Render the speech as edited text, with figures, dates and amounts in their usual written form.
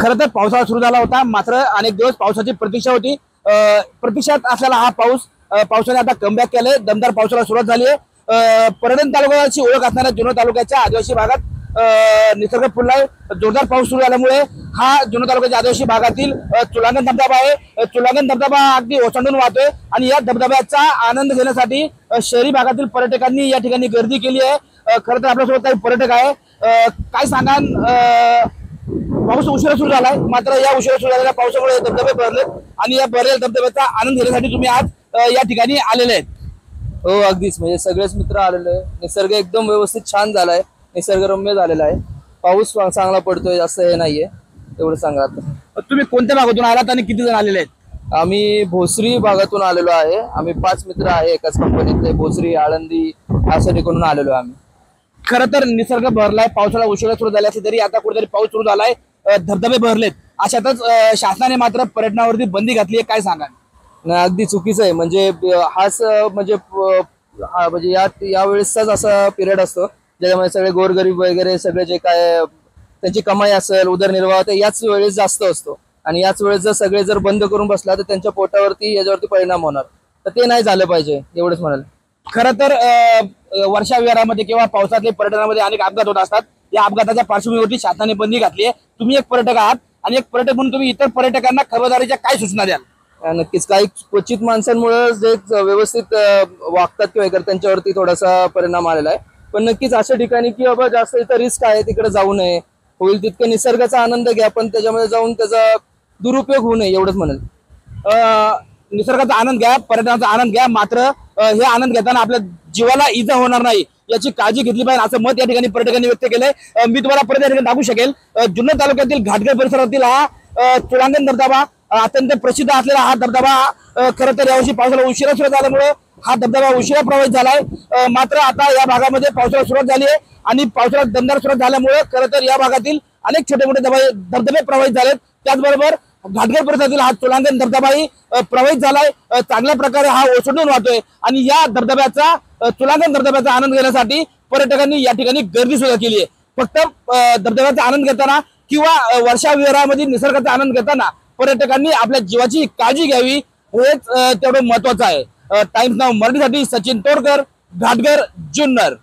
खरं तर पावसाळा सुरू झाला होता, मात्र अनेक दिवस पावसाची प्रतीक्षा होती। प्रतीक्षात असलेला हा पावसाने आता कमबॅक केले। दमदार पावसाला सुरुवात झाली आहे। परळण तालुक्याची ओळख असणाऱ्या जुन्नर तालुक्याच्या आदिवासी भागात निसर्ग फुललाय। जोरदार पाऊस सुरू झाल्यामुळे हा जुन्नर तालुक्याच्या आदिवासी भागातील चुलांगण धबधबा आहे। चुलांगण धबधबा अगदी ओसंडून वाहतोय आणि या धबधब्याचा आनंद घेण्यासाठी शहरी भागातील पर्यटकांनी या ठिकाणी गर्दी केली आहे। खरं तर आपल्यासोबत काही पर्यटक आहे। काय सांगाल, पाऊस उशिरा सुरू झालाय, मात्र या उशिरा सुरू झालेल्या पावसामुळे धबधबे भरले आणि या भरलेल्या धबधब्याचा आनंद घेण्यासाठी तुम्ही आज या ठिकाणी आलेले आहेत। हो, अगदीच म्हणजे सगळेच मित्र आलेले आहे। निसर्ग एकदम व्यवस्थित छान झालाय, निसर्गरम्य झालेला आहे। पाऊस चांगला पडतोय, जास्त हे नाहीये, एवढं सांगा। तुम्ही कोणत्या भागातून आलात आणि किती जण आलेले आहेत? आम्ही भोसरी भागातून आलेलो आहे। आम्ही 5 मित्र आहे एकाच कंपनीतले, भोसरी, आळंदी अशा ठिकाणून आलेलो आम्ही। खरं तर निसर्ग भरलाय, पावसाला उशिरा सुरू झाला असले तरी आता कुठेतरी पाऊस सुरू झालाय, धबधबे भरलेत। अशातच शासनाने मात्र पर्यटनावरती बंदी घातली आहे, काय सांगाल? नाही, अगदी चुकीचं आहे। म्हणजे हाच म्हणजे यावेळेसचाच असा पिरियड असतो ज्याच्यामध्ये सगळे गोरगरीब वगैरे सगळे जे काय त्यांची कमाई असेल, उदरनिर्वाह, ते याच वेळेस जास्त असतो आणि याच वेळेस जर सगळे जर बंद करून बसला तर त्यांच्या पोटावरती याच्यावरती परिणाम होणार। तर ते नाही झालं पाहिजे, एवढंच म्हणाल। खरं तर वर्षा विहारामध्ये किंवा पावसातल्या पर्यटनामध्ये अनेक अपघात होत असतात। या अपघाताच्या पार्श्वभूमीवरती शासनाने बंदी घातली आहे। तुम्ही एक पर्यटक आहात आणि एक पर्यटक म्हणून तुम्ही इतर पर्यटकांना खबरदारीच्या काय सूचना द्याल? नक्कीच काही क्वचित माणसांमुळे जे व्यवस्थित वागतात किंवा त्यांच्यावरती थोडासा परिणाम आलेला आहे। पण नक्कीच अशा ठिकाणी की बाबा जास्त इथं रिस्क आहे, तिकडे जाऊ नये। होईल तितकं निसर्गाचा आनंद घ्या, पण त्याच्यामध्ये जाऊन त्याचा दुरुपयोग होऊ नये, एवढंच म्हणेल। निसर्गाचा आनंद घ्या, पर्यटनाचा आनंद घ्या, मात्र हे आनंद घेताना आपल्या जीवाला इजा होणार नाही याची काळजी घेतली पाहिजे, असं मत या ठिकाणी पर्यटकांनी व्यक्त केलंय। मी तुम्हाला परत या ठिकाणी दाखवू शकेल, जुन्नर तालुक्यातील घाटगर परिसरातील हा चुलांगण धबधबा अत्यंत प्रसिद्ध असलेला हा धबधबा खरं तर यावर्षी पावसाला उशिरा सुरू झाल्यामुळे हा धबधबा उशिरा प्रवाहित झालाय। मात्र आता या भागामध्ये पावसाला सुरुवात झाली आहे आणि पावसाला दमदार सुरुवात झाल्यामुळे खरं तर या भागातील अनेक छोटे मोठे धबधबे प्रवाहित झालेत। त्याचबरोबर घाटगर परिसरातील हा चुलांगण धबधबाही प्रवाहित झालाय, चांगल्या प्रकारे हा ओसंडून वाहतोय आणि या चुलांगण धबधब्याचा आनंद घेण्यासाठी पर्यटकांनी या ठिकाणी गर्दी सुद्धा केली आहे। फक्त धबधब्याचा आनंद घेताना किंवा वर्षा विहारामध्ये निसर्गाचा आनंद घेताना पर्यटकांनी आपल्या जीवाची काळजी घ्यावी, हेच तेवढं महत्वाचं आहे। टाइम्स नाव मराठीसाठी सचिन तोडकर, घाटगर, जुन्नर।